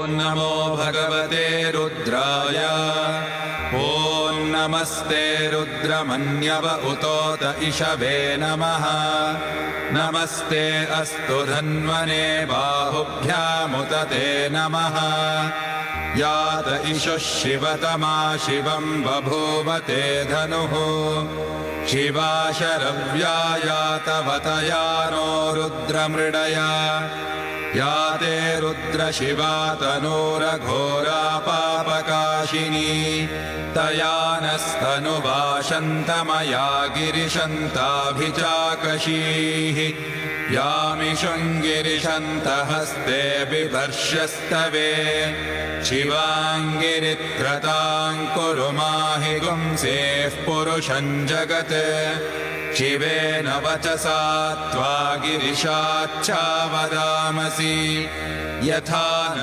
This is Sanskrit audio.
नमो भगवते रुद्राय ॐ नमस्ते रुद्रमन्यव उतोत इषवे नमः नमस्ते अस्तु धन्वने बाहुभ्यामुत ते नमः यात इषुः शिवतमा शिवं बभूव ते धनुः शिवा शरव्या यातवतया नो रुद्रमृडया या ते रुद्रशिवा तनूरघोरा पापकाशिनी तया नस्तनुवाशन्तमया गिरिशन्ताभिचाकशीः यामिषुं गिरिशन्तहस्ते बिभर्ष्यस्तवे शिवाङ्गिरित्रतां कुरु माहि गुंसेः पुरुषं जगत् शिवेन वचसा त्वा गिरिशाच्चा वदामसि यथा न